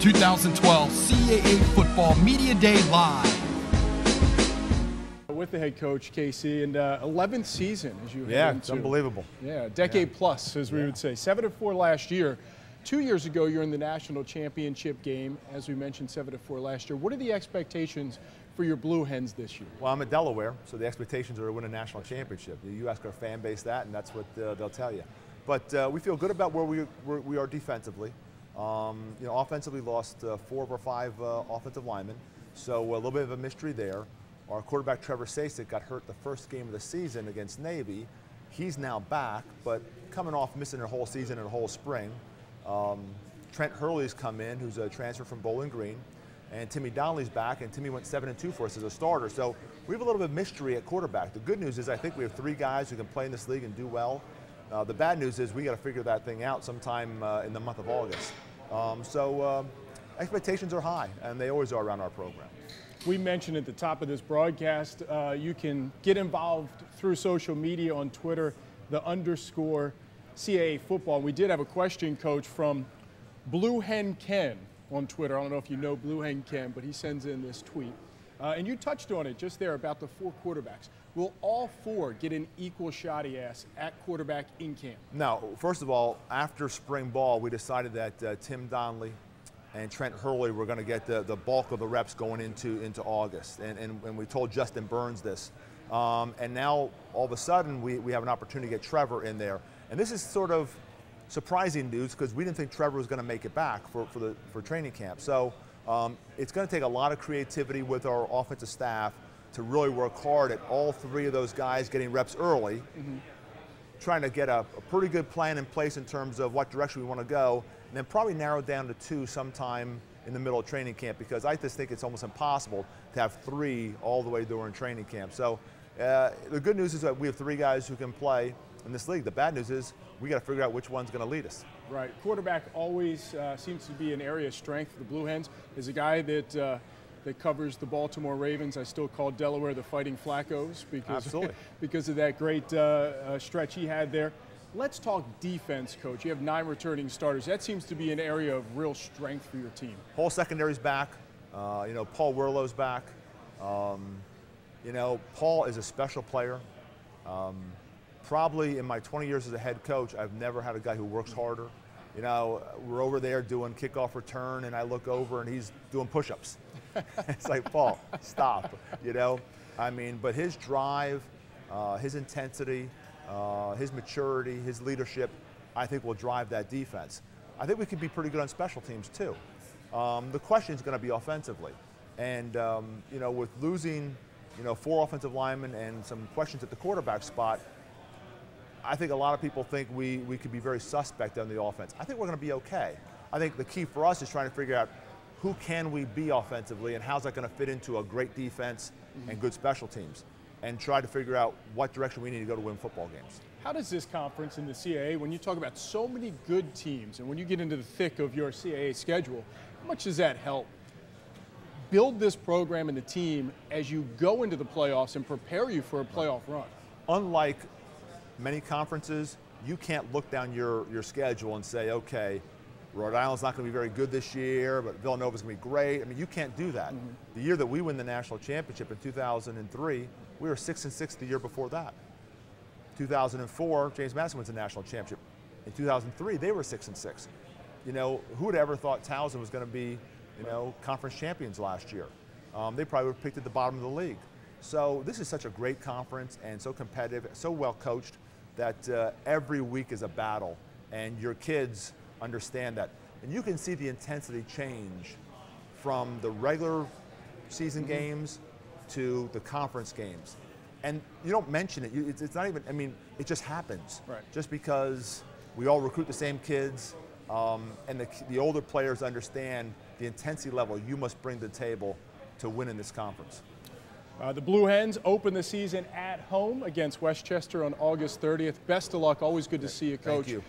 2012 CAA Football Media Day Live. With the head coach, KC, and 11th season as you Yeah, head it's into. unbelievable. Yeah, decade plus, as we would say. 7-4 last year. 2 years ago, you're in the national championship game. As we mentioned, 7-4 last year. What are the expectations for your Blue Hens this year? Well, I'm at Delaware, so the expectations are to win a national championship. You ask our fan base that, and that's what they'll tell you. But we feel good about where we are defensively. Offensively, lost 4 of our 5 offensive linemen, so a little bit of a mystery there. Our quarterback, Trevor Sasek, got hurt the first game of the season against Navy. He's now back, but coming off missing a whole season and a whole spring. Trent Hurley's come in, who's a transfer from Bowling Green, and Timmy Donnelly's back, and Timmy went 7-2 for us as a starter. So we have a little bit of mystery at quarterback. The good news is I think we have 3 guys who can play in this league and do well. The bad news is we got to figure that thing out sometime in the month of August. Expectations are high, and they always are around our program. We mentioned at the top of this broadcast, you can get involved through social media on Twitter, _CAA Football. We did have a question, Coach, from Blue Hen Ken on Twitter. I don't know if you know Blue Hen Ken, but he sends in this tweet. And you touched on it just there about the 4 quarterbacks. Will all 4 get an equal shotty ass at quarterback in camp? No, first of all, after spring ball, we decided that Tim Donnelly and Trent Hurley were going to get the bulk of the reps going into August. And we told Justin Burns this. And now, all of a sudden, we have an opportunity to get Trevor in there. And this is sort of surprising news because we didn't think Trevor was going to make it back for training camp. So it's going to take a lot of creativity with our offensive staff to really work hard at all 3 of those guys getting reps early, trying to get a pretty good plan in place in terms of what direction we want to go, and then probably narrow down to 2 sometime in the middle of training camp, because I just think it's almost impossible to have 3 all the way during training camp. So the good news is that we have 3 guys who can play in this league. The bad news is we got to figure out which one's going to lead us. Right. Quarterback always seems to be an area of strength for the Blue Hens. Is a guy that covers the Baltimore Ravens. I still call Delaware the Fighting Flaccos because of that great stretch he had there. Let's talk defense, Coach. You have 9 returning starters. That seems to be an area of real strength for your team. Whole secondary's back. Paul Werlow's back. Paul is a special player. Probably in my 20 years as a head coach, I've never had a guy who works harder. We're over there doing kickoff return, and I look over and he's doing push-ups. It's like, Paul, stop, but his drive, his intensity, his maturity, his leadership, I think will drive that defense. I think we can be pretty good on special teams too. The question is going to be offensively. And, with losing, 4 offensive linemen and some questions at the quarterback spot, I think a lot of people think we could be very suspect on the offense. I think we're going to be okay. I think the key for us is trying to figure out who can we be offensively and how's that going to fit into a great defense and good special teams, and try to figure out what direction we need to go to win football games. How does this conference in the CAA, when you talk about so many good teams and when you get into the thick of your CAA schedule, how much does that help build this program and the team as you go into the playoffs and prepare you for a playoff run? Unlike many conferences, you can't look down your schedule and say, okay, Rhode Island's not going to be very good this year, but Villanova's going to be great. I mean, you can't do that. The year that we win the national championship in 2003, we were 6-6 the year before that. 2004, James Madison wins the national championship. In 2003, they were 6-6. Who would ever thought Towson was going to be, conference champions last year? They probably would have picked at the bottom of the league. So this is such a great conference and so competitive, so well coached that every week is a battle, and your kids understand that. And you can see the intensity change from the regular season games to the conference games. And you don't mention it. It's not even, it just happens. Right. Just because we all recruit the same kids, and the older players understand the intensity level you must bring to the table to win in this conference. The Blue Hens open the season at home against Westchester on August 30th. Best of luck. Always good to see you, Coach. Thank you.